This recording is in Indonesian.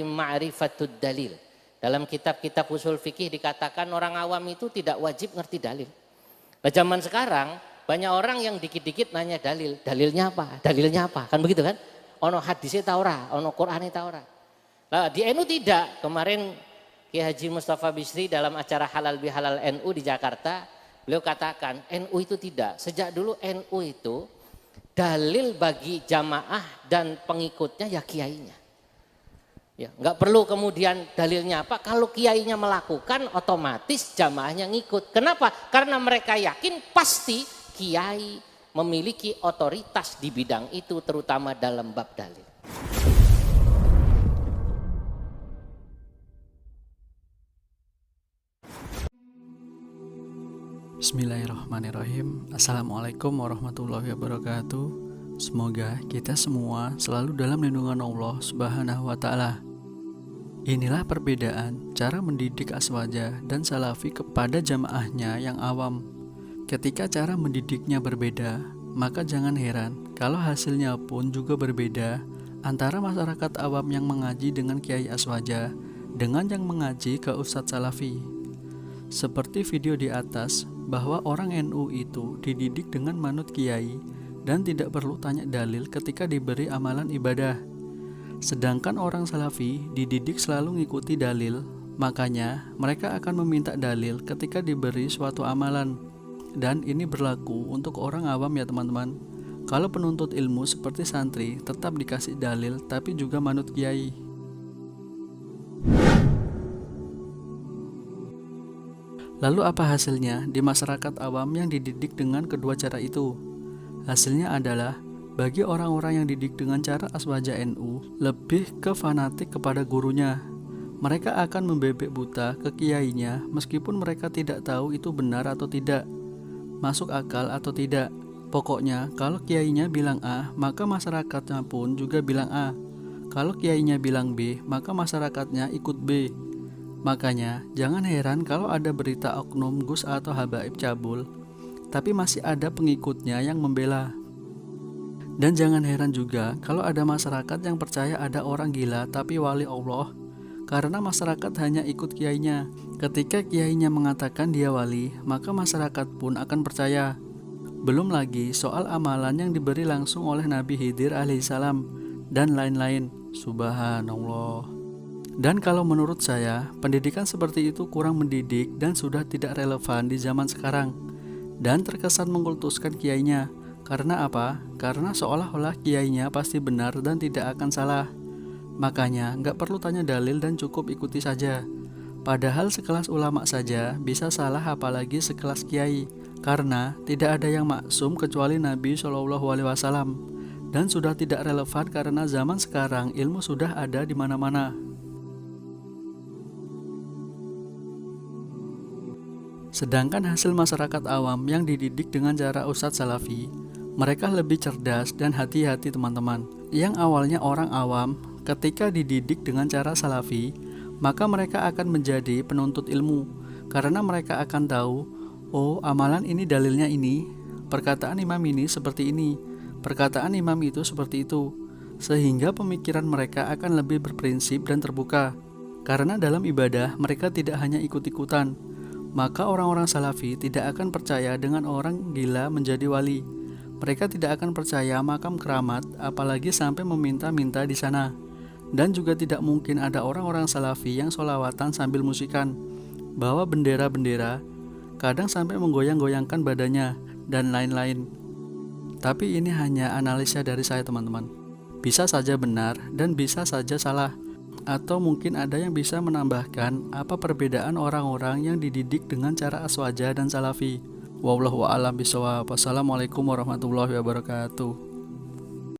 ma'rifatud dalil. Dalam kitab-kitab usul fikih dikatakan orang awam itu tidak wajib ngerti dalil. Nah, zaman sekarang banyak orang yang dikit-dikit nanya dalil. Dalilnya apa? Dalilnya apa? Kan begitu kan? Ono hadisnya ta ora, ono Qur'ane ta ora. Nah, di NU tidak. Kemarin Kiai Haji Mustafa Bisri dalam acara Halal Bihalal NU di Jakarta, beliau katakan NU itu tidak. Sejak dulu NU itu dalil bagi jamaah dan pengikutnya ya kiainya. Ya, nggak perlu kemudian dalilnya apa. Kalau kiainya melakukan, otomatis jamaahnya ngikut. Kenapa? Karena mereka yakin pasti kiai memiliki otoritas di bidang itu, terutama dalam bab dalil. Bismillahirrahmanirrahim. Assalamualaikum warahmatullahi wabarakatuh. Semoga kita semua selalu dalam lindungan Allah Subhanahu wa Ta'ala. Inilah perbedaan cara mendidik aswaja dan salafi kepada jamaahnya yang awam. Ketika cara mendidiknya berbeda, maka jangan heran kalau hasilnya pun juga berbeda antara masyarakat awam yang mengaji dengan kiai aswaja dengan yang mengaji ke ustadz salafi. Seperti video di atas, bahwa orang NU itu dididik dengan manut kiai dan tidak perlu tanya dalil ketika diberi amalan ibadah. Sedangkan orang salafi dididik selalu mengikuti dalil, makanya mereka akan meminta dalil ketika diberi suatu amalan. Dan ini berlaku untuk orang awam ya teman-teman. Kalau penuntut ilmu seperti santri tetap dikasih dalil tapi juga manut kiai. Lalu apa hasilnya di masyarakat awam yang dididik dengan kedua cara itu? Hasilnya adalah bagi orang-orang yang didik dengan cara aswaja NU lebih ke fanatik kepada gurunya. Mereka akan membebek buta ke kiainya meskipun mereka tidak tahu itu benar atau tidak, masuk akal atau tidak. Pokoknya kalau kiainya bilang A, maka masyarakatnya pun juga bilang A. Kalau kiainya bilang B, maka masyarakatnya ikut B. Makanya jangan heran kalau ada berita oknum Gus atau habaib cabul, tapi masih ada pengikutnya yang membela. Dan jangan heran juga kalau ada masyarakat yang percaya ada orang gila tapi wali Allah, karena masyarakat hanya ikut kiainya. Ketika kiainya mengatakan dia wali, maka masyarakat pun akan percaya. Belum lagi soal amalan yang diberi langsung oleh Nabi Khidir alaihissalam dan lain-lain. Subhanallah. Dan kalau menurut saya, pendidikan seperti itu kurang mendidik dan sudah tidak relevan di zaman sekarang. Dan terkesan mengkultuskan kiainya. Karena apa? Karena seolah-olah kiainya pasti benar dan tidak akan salah. Makanya nggak perlu tanya dalil dan cukup ikuti saja. Padahal sekelas ulama saja bisa salah, apalagi sekelas kiai. Karena tidak ada yang maksum kecuali Nabi SAW. Dan sudah tidak relevan karena zaman sekarang ilmu sudah ada di mana-mana. Sedangkan hasil masyarakat awam yang dididik dengan cara ustadz salafi, mereka lebih cerdas dan hati-hati teman-teman. Yang awalnya orang awam, ketika dididik dengan cara salafi, maka mereka akan menjadi penuntut ilmu. Karena mereka akan tahu, oh amalan ini dalilnya ini, perkataan imam ini seperti ini, perkataan imam itu seperti itu. Sehingga pemikiran mereka akan lebih berprinsip dan terbuka. Karena dalam ibadah mereka tidak hanya ikut-ikutan. Maka orang-orang salafi tidak akan percaya dengan orang gila menjadi wali. Mereka tidak akan percaya makam keramat, apalagi sampai meminta-minta di sana. Dan juga tidak mungkin ada orang-orang salafi yang sholawatan sambil musikan, bawa bendera-bendera, kadang sampai menggoyang-goyangkan badannya, dan lain-lain. Tapi ini hanya analisa dari saya teman-teman. Bisa saja benar dan bisa saja salah. Atau mungkin ada yang bisa menambahkan apa perbedaan orang-orang yang dididik dengan cara aswaja dan salafi. Wallahu a'lam bishawab. Wassalamualaikum warahmatullahi wabarakatuh.